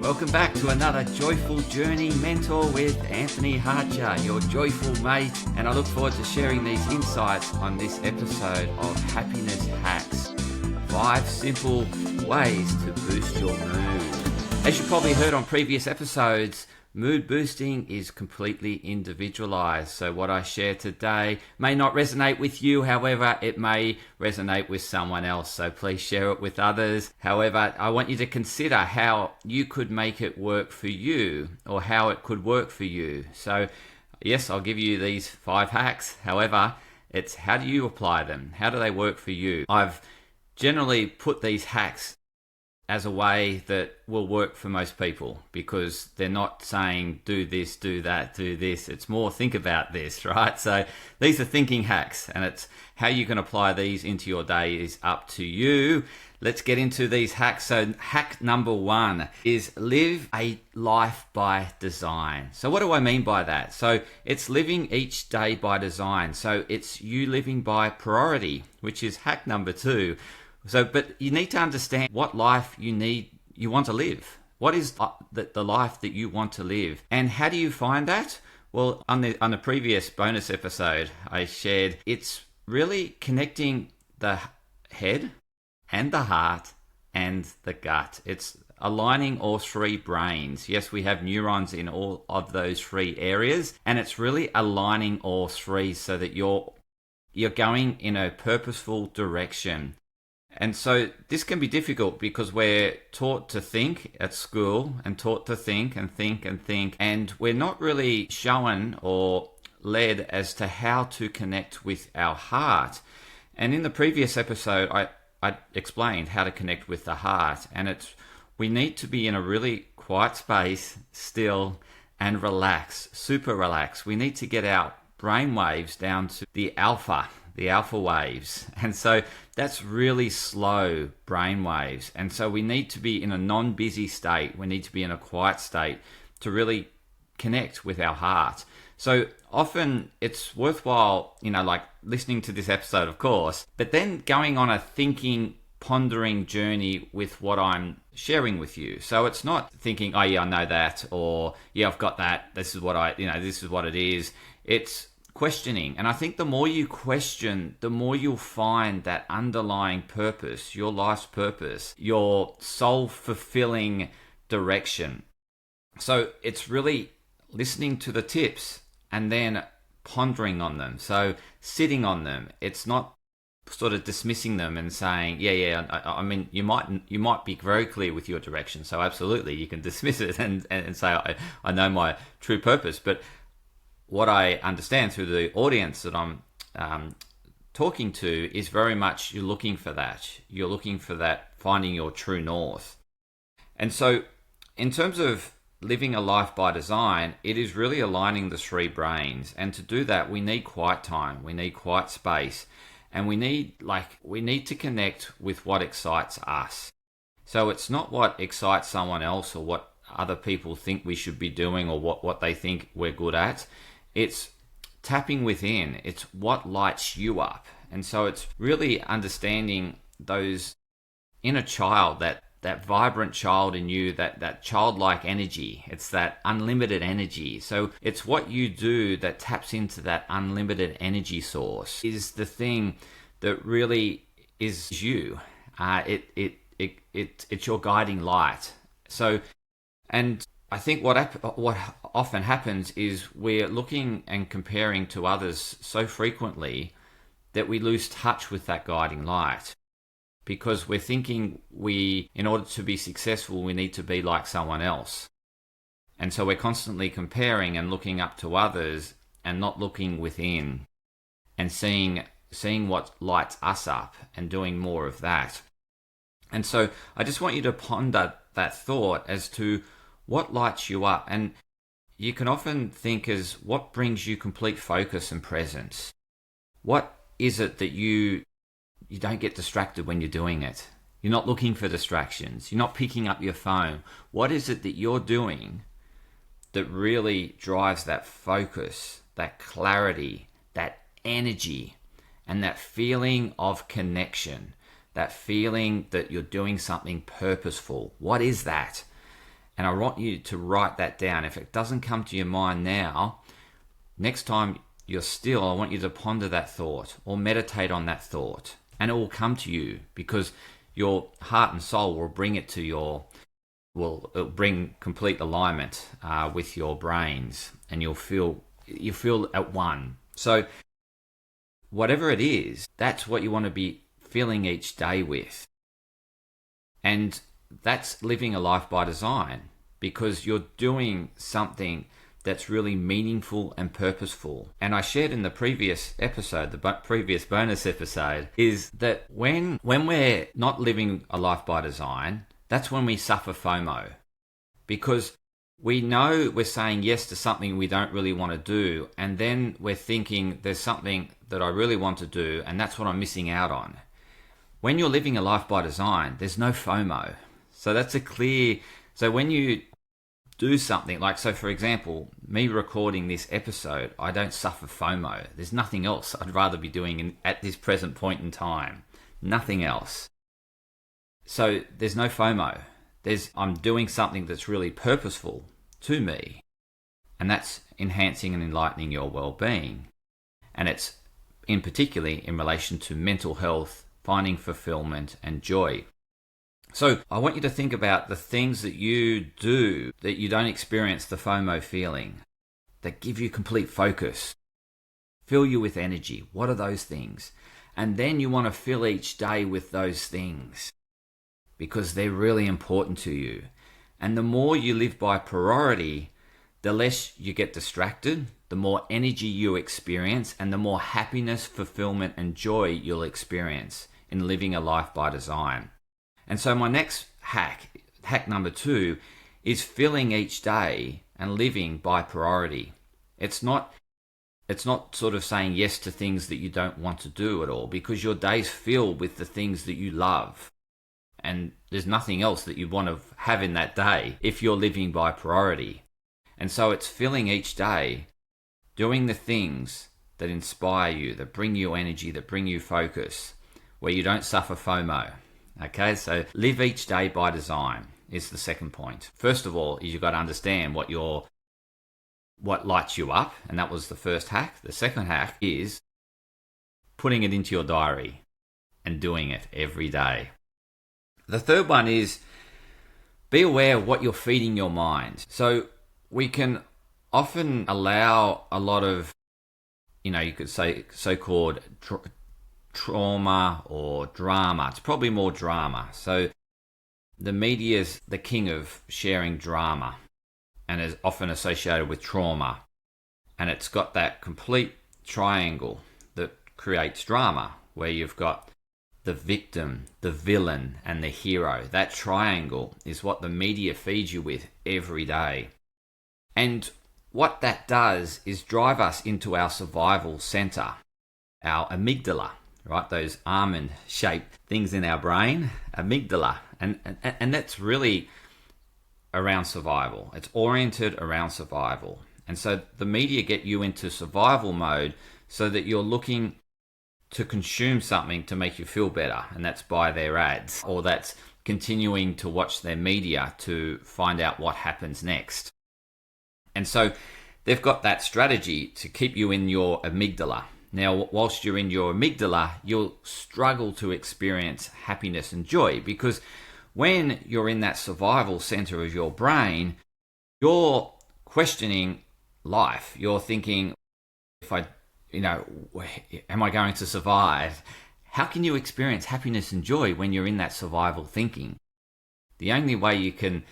Welcome back to another Joyful Journey Mentor with Anthony Hartcher, your joyful mate, and I look forward to sharing these insights on this episode of Happiness Hacks. 5 simple ways to boost your mood. As you probably heard on previous episodes, mood boosting is completely individualized. So what I share today may not resonate with you, however, it may resonate with someone else. So please share it with others. However, I want you to consider how you could make it work for you or how it could work for you. So yes, I'll give you these 5 hacks. However, it's how do you apply them? How do they work for you? I've generally put these hacks as a way that will work for most people because they're not saying do this, do that, do this. It's more think about this, right? So these are thinking hacks, and it's how you can apply these into your day is up to you. Let's get into these hacks. So hack number 1 is live a life by design. So what do I mean by that? So it's living each day by design. So it's you living by priority, which is hack number 2. But you need to understand what life you want to live. What is the life that you want to live? And how do you find that? Well, on the previous bonus episode, I shared it's really connecting the head and the heart and the gut. It's aligning all 3 brains. Yes, we have neurons in all of those 3 areas, and it's really aligning all 3 so that you're going in a purposeful direction. And so this can be difficult because we're taught to think at school and taught to think and think and think, and we're not really shown or led as to how to connect with our heart. And in the previous episode, I explained how to connect with the heart, and we need to be in a really quiet space, still, and relax, super relax. We need to get our brain waves down to the alpha waves. And so that's really slow brain waves. And so we need to be in a non-busy state. We need to be in a quiet state to really connect with our heart. So often it's worthwhile, like listening to this episode, of course, but then going on a thinking, pondering journey with what I'm sharing with you. So it's not thinking, oh yeah, I know that, or yeah, I've got that. This is what this is what it is. It's questioning. And I think the more you question, the more you'll find that underlying purpose, your life's purpose, your soul-fulfilling direction. So it's really listening to the tips and then pondering on them. So sitting on them. It's not sort of dismissing them and saying, I mean, you might be very clear with your direction. So absolutely, you can dismiss it and say, I know my true purpose. But what I understand through the audience that I'm talking to is very much you're looking for that. You're looking for that, finding your true north. And so in terms of living a life by design, it is really aligning the 3 brains. And to do that, we need quiet time. We need quiet space. And we need to connect with what excites us. So it's not what excites someone else or what other people think we should be doing or what they think we're good at. It's tapping within. It's what lights you up. And so it's really understanding those inner child, that vibrant child in you, that childlike energy. It's that unlimited energy. So it's what you do that taps into that unlimited energy source is the thing that really is you. It's your guiding light. So, and I think what often happens is we're looking and comparing to others so frequently that we lose touch with that guiding light because we're thinking in order to be successful, we need to be like someone else. And so we're constantly comparing and looking up to others and not looking within and seeing what lights us up and doing more of that. And so I just want you to ponder that thought as to what lights you up. And you can often think as what brings you complete focus and presence. What is it that you don't get distracted when you're doing it? You're not looking for distractions. You're not picking up your phone. What is it that you're doing that really drives that focus, that clarity, that energy, and that feeling of connection, that feeling that you're doing something purposeful? What is that? And I want you to write that down. If it doesn't come to your mind now, next time you're still, I want you to ponder that thought or meditate on that thought. And it will come to you because your heart and soul will bring it to will bring complete alignment with your brains, and you feel at one. So whatever it is, that's what you want to be filling each day with. And that's living a life by design, because you're doing something that's really meaningful and purposeful. And I shared in the previous episode, the previous bonus episode, is that when we're not living a life by design, that's when we suffer FOMO. Because we know we're saying yes to something we don't really want to do, and then we're thinking there's something that I really want to do, and that's what I'm missing out on. When you're living a life by design, there's no FOMO. So when you do something, like, so for example, me recording this episode, I don't suffer FOMO. There's nothing else I'd rather be doing at this present point in time. Nothing else. So there's no FOMO. I'm doing something that's really purposeful to me, and that's enhancing and enlightening your well-being. And it's in particularly in relation to mental health, finding fulfillment and joy. So I want you to think about the things that you do that you don't experience the FOMO feeling, that give you complete focus, fill you with energy. What are those things? And then you want to fill each day with those things because they're really important to you. And the more you live by priority, the less you get distracted, the more energy you experience, and the more happiness, fulfillment, and joy you'll experience in living a life by design. And so my next hack number 2, is filling each day and living by priority. It's not sort of saying yes to things that you don't want to do at all, because your day's filled with the things that you love. And there's nothing else that you want to have in that day if you're living by priority. And so it's filling each day, doing the things that inspire you, that bring you energy, that bring you focus, where you don't suffer FOMO. Okay, so live each day by design is the second point. First of all, you've got to understand what lights you up, and that was the first hack. The second hack is putting it into your diary and doing it every day. The third one is be aware of what you're feeding your mind. So we can often allow a lot of, you could say so-called trauma or drama. It's probably more drama. So the media is the king of sharing drama and is often associated with trauma. And it's got that complete triangle that creates drama, where you've got the victim, the villain, and the hero. That triangle is what the media feeds you with every day. And what that does is drive us into our survival center, our amygdala, right? Those almond-shaped things in our brain, amygdala. And that's really around survival. It's oriented around survival. And so the media get you into survival mode so that you're looking to consume something to make you feel better. And that's by their ads, or that's continuing to watch their media to find out what happens next. And so they've got that strategy to keep you in your amygdala. Now, whilst you're in your amygdala, you'll struggle to experience happiness and joy, because when you're in that survival center of your brain, you're questioning life. You're thinking, am I going to survive? How can you experience happiness and joy when you're in that survival thinking? The only way you can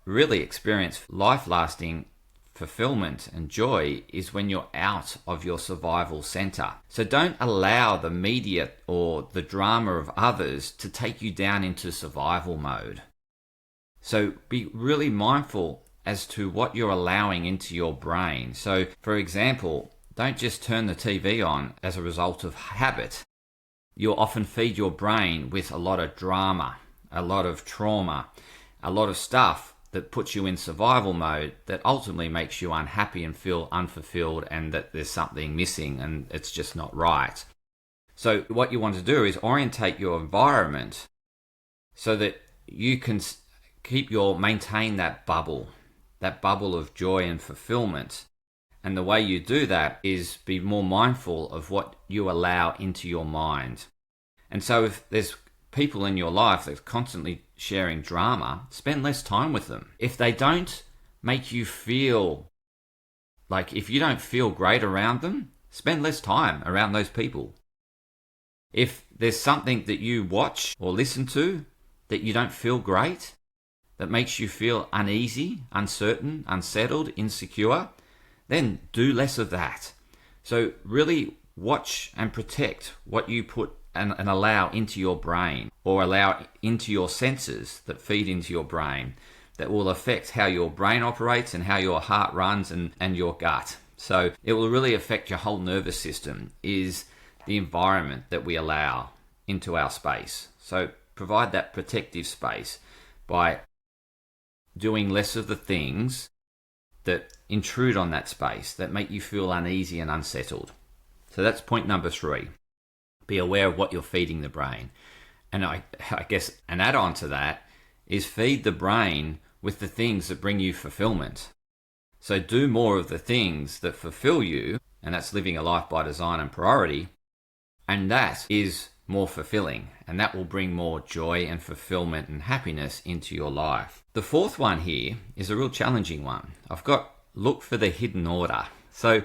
really experience life-lasting fulfillment and joy is when you're out of your survival center. So don't allow the media or the drama of others to take you down into survival mode. So be really mindful as to what you're allowing into your brain. So, for example, don't just turn the TV on as a result of habit. You'll often feed your brain with a lot of drama, a lot of trauma, a lot of stuff that puts you in survival mode that ultimately makes you unhappy and feel unfulfilled, and that there's something missing and it's just not right. So what you want to do is orientate your environment so that you can maintain that bubble of joy and fulfillment. And the way you do that is be more mindful of what you allow into your mind. And so if there's people in your life that are constantly sharing drama, spend less time with them. If they don't make you feel like, if you don't feel great around them, spend less time around those people. If there's something that you watch or listen to that you don't feel great, that makes you feel uneasy, uncertain, unsettled, insecure, then do less of that. So really watch and protect what you put and allow into your brain, or allow into your senses that feed into your brain, that will affect how your brain operates and how your heart runs and your gut. So it will really affect your whole nervous system, is the environment that we allow into our space. So provide that protective space by doing less of the things that intrude on that space, that make you feel uneasy and unsettled. So that's point number 3. Be aware of what you're feeding the brain. And I guess an add-on to that is feed the brain with the things that bring you fulfillment. So do more of the things that fulfill you, and that's living a life by design and priority, and that is more fulfilling, and that will bring more joy and fulfillment and happiness into your life. The 4th one here is a real challenging one. I've got look for the hidden order. So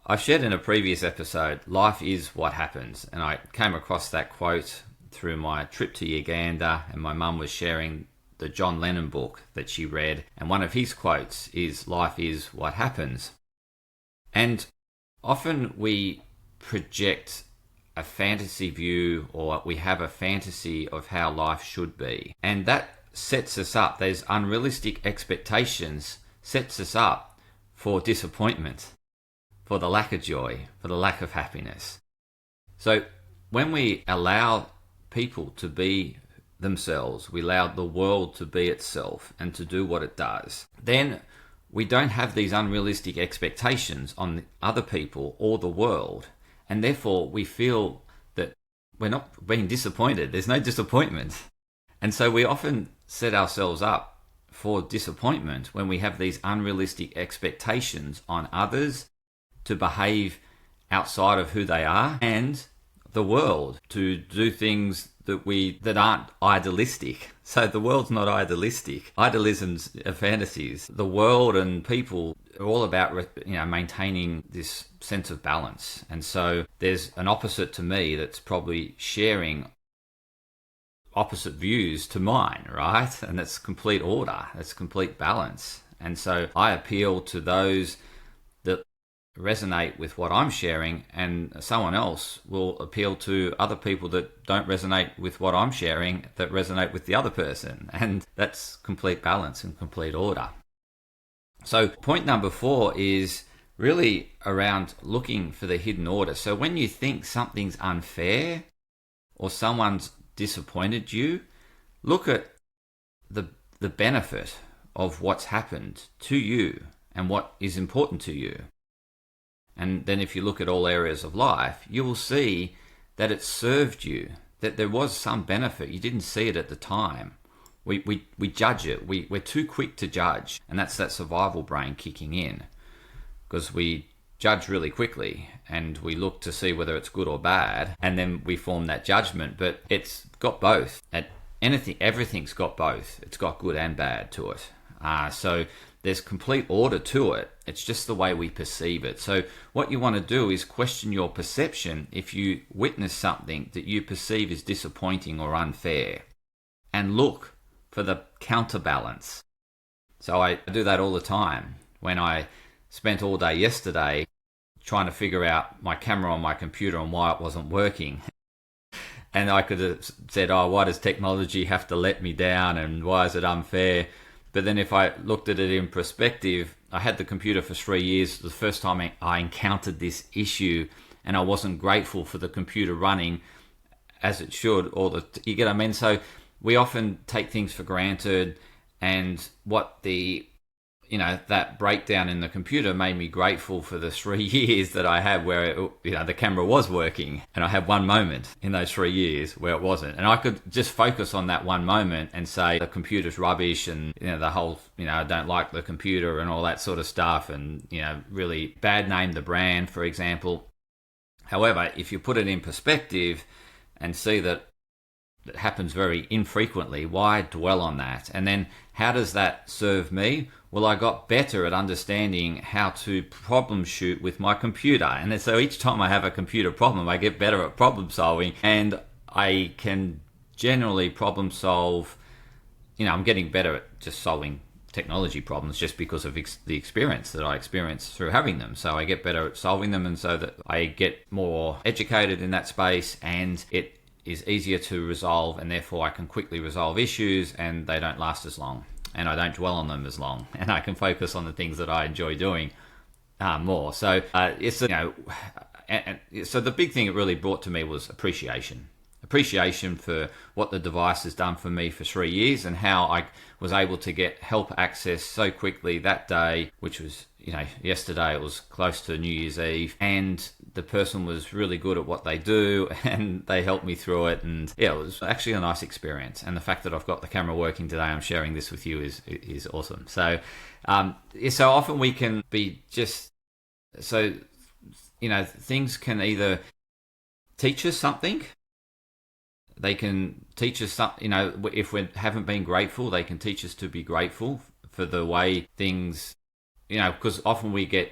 I shared in a previous episode, life is what happens. And I came across that quote through my trip to Uganda, and my mum was sharing the John Lennon book that she read. And one of his quotes is, life is what happens. And often we project a fantasy view, or we have a fantasy of how life should be. And that sets us up, those unrealistic expectations sets us up for disappointment, for the lack of joy, for the lack of happiness. So when we allow people to be themselves, we allow the world to be itself and to do what it does, then we don't have these unrealistic expectations on other people or the world. And therefore we feel that we're not being disappointed. There's no disappointment. And so we often set ourselves up for disappointment when we have these unrealistic expectations on others to behave outside of who they are, and the world to do things that aren't idealistic. So the world's not idealistic. Idealism's fantasies. The world and people are all about maintaining this sense of balance. And so there's an opposite to me that's probably sharing opposite views to mine, right? And that's complete order. That's complete balance. And so I appeal to those that resonate with what I'm sharing, and someone else will appeal to other people that don't resonate with what I'm sharing, that resonate with the other person. And that's complete balance and complete order. So point number 4 is really around looking for the hidden order. So when you think something's unfair or someone's disappointed you, look at the benefit of what's happened to you and what is important to you. And then if you look at all areas of life, you will see that it served you, that there was some benefit. You didn't see it at the time. We judge it. We're too quick to judge. And that's that survival brain kicking in, because we judge really quickly and we look to see whether it's good or bad, and then we form that judgment. But it's got both. Everything's got both. It's got good and bad to it. So there's complete order to it. It's just the way we perceive it. So what you want to do is question your perception if you witness something that you perceive as disappointing or unfair, and look for the counterbalance. So I do that all the time. When I spent all day yesterday trying to figure out my camera on my computer and why it wasn't working. And I could have said, why does technology have to let me down, and why is it unfair? But then if I looked at it in perspective, I had the computer for 3 years. The first time I encountered this issue, and I wasn't grateful for the computer running as it should. You get what I mean? So we often take things for granted, and what the that breakdown in the computer made me grateful for the 3 years that I had where the camera was working, and I had one moment in those 3 years where it wasn't, and I could just focus on that one moment and say the computer's rubbish, and the whole I don't like the computer and all that sort of stuff, and really bad name the brand, for example. However, if you put it in perspective and see that it happens very infrequently, why dwell on that? And then how does that serve me? Well, I got better at understanding how to problem shoot with my computer. And so each time I have a computer problem, I get better at problem solving, and I can generally problem solve. I'm getting better at just solving technology problems just because of the experience that I experienced through having them. So I get better at solving them, and so that I get more educated in that space, and it is easier to resolve, and therefore I can quickly resolve issues, and they don't last as long, and I don't dwell on them as long, and I can focus on the things that I enjoy doing more. So so the big thing it really brought to me was appreciation for what the device has done for me for 3 years, and how I was able to get help access so quickly that day, which was yesterday. It was close to New Year's Eve, and the person was really good at what they do, and they helped me through it, and it was actually a nice experience. And the fact that I've got the camera working today, I'm sharing this with you, is awesome. So so often we can be just things can either teach us something. They can teach us something, if we haven't been grateful, they can teach us to be grateful for the way things, because often we get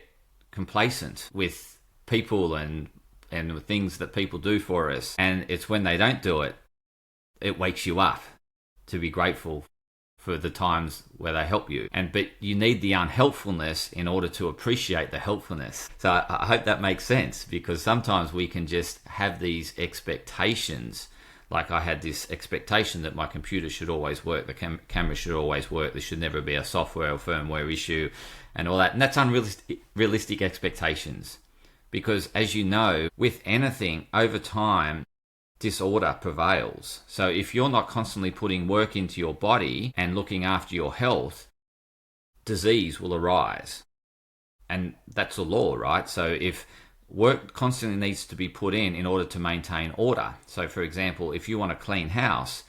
complacent with people and things that people do for us. And it's when they don't do it, it wakes you up to be grateful for the times where they help you. But you need the unhelpfulness in order to appreciate the helpfulness. So I hope that makes sense, because sometimes we can just have these expectations. Like I had this expectation that my computer should always work, the camera should always work, there should never be a software or firmware issue and all that. And that's unrealistic expectations, because as you know, with anything, over time, disorder prevails. So if you're not constantly putting work into your body and looking after your health, disease will arise. And that's a law, right? So if work constantly needs to be put in order to maintain order. So for example, if you want a clean house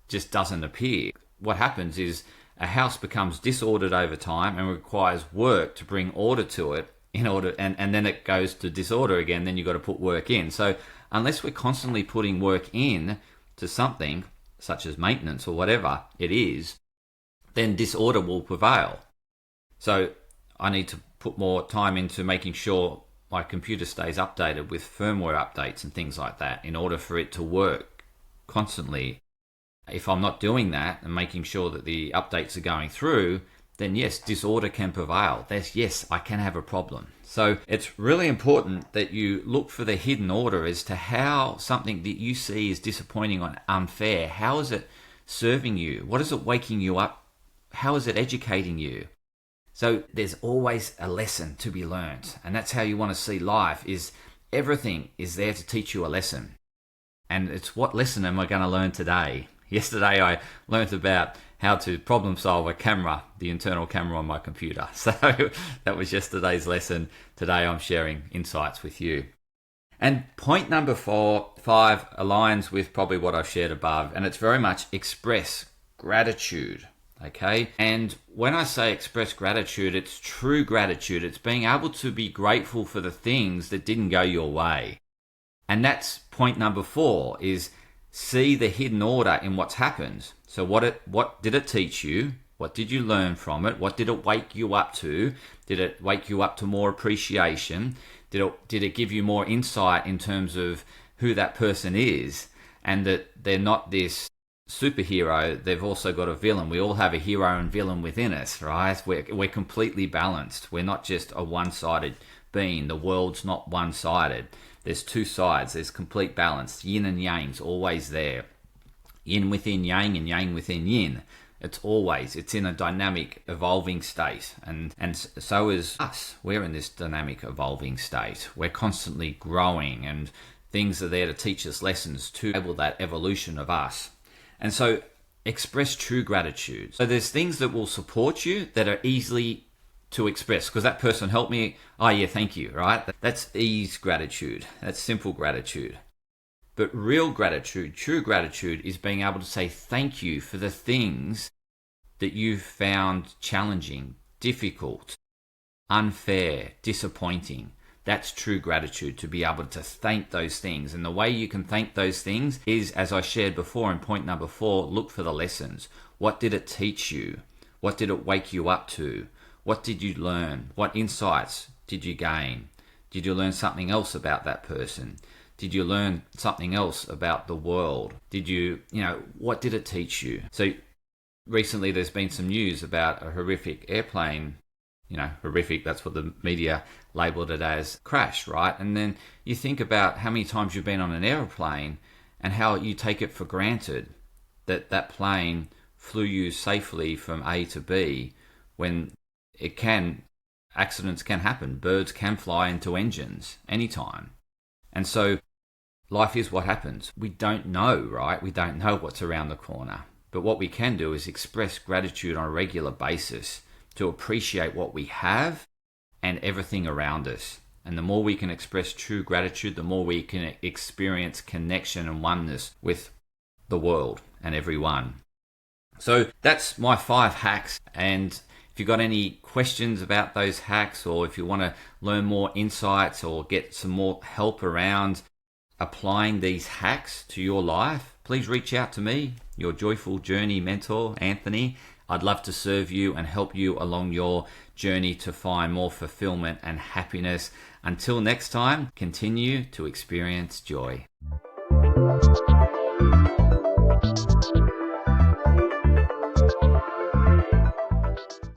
just doesn't appear. What happens is a house becomes disordered over time and requires work to bring order to it and then it goes to disorder again, then you've got to put work in. So unless we're constantly putting work in to something, such as maintenance or whatever it is, then disorder will prevail. So I need to put more time into making sure my computer stays updated with firmware updates and things like that in order for it to work constantly. If I'm not doing that and making sure that the updates are going through, then yes, disorder can prevail. Yes, I can have a problem. So it's really important that you look for the hidden order as to how something that you see is disappointing or unfair, how is it serving you? What is it waking you up? How is it educating you? So there's always a lesson to be learned, and that's how you want to see life, is everything is there to teach you a lesson. And it's what lesson am I going to learn today? Yesterday I learned about how to problem solve a camera, the internal camera on my computer. So that was yesterday's lesson. Today I'm sharing insights with you. And point number 5 aligns with probably what I've shared above, and it's very much express gratitude. Okay, and when I say express gratitude, it's true gratitude. It's being able to be grateful for the things that didn't go your way. And that's point number 4, is see the hidden order in what's happened. So what did it teach you? What did you learn from it? What did it wake you up to? Did it wake you up to more appreciation? Did it give you more insight in terms of who that person is, and that they're not this superhero, they've also got a villain. We all have a hero and villain within us, right? We're completely balanced. We're not just a one-sided being. The world's not one-sided. There's two sides. There's complete balance. Yin and yang's always there. Yin within yang and yang within yin. It's in a dynamic, evolving state. And so is us. We're in this dynamic, evolving state. We're constantly growing, and things are there to teach us lessons to enable that evolution of us. And so express true gratitude. So there's things that will support you that are easily to express, because that person helped me. Oh yeah, thank you, right? That's ease gratitude. That's simple gratitude. But real gratitude, true gratitude, is being able to say thank you for the things that you've found challenging, difficult, unfair, disappointing. That's true gratitude, to be able to thank those things. And the way you can thank those things is, as I shared before in point number 4, look for the lessons. What did it teach you? What did it wake you up to? What did you learn? What insights did you gain? Did you learn something else about that person? Did you learn something else about the world? Did you, what did it teach you? So recently there's been some news about a horrific airplane, horrific, that's what the media labeled it as, crash, right? And then you think about how many times you've been on an airplane and how you take it for granted that that plane flew you safely from A to B, when accidents can happen. Birds can fly into engines anytime. And so life is what happens. We don't know, right? We don't know what's around the corner. But what we can do is express gratitude on a regular basis to appreciate what we have and everything around us. And the more we can express true gratitude, the more we can experience connection and oneness with the world and everyone. So that's my 5 hacks. And if you've got any questions about those hacks, or if you want to learn more insights or get some more help around applying these hacks to your life, please reach out to me, your Joyful Journey mentor, Anthony. I'd love to serve you and help you along your journey to find more fulfillment and happiness. Until next time, continue to experience joy.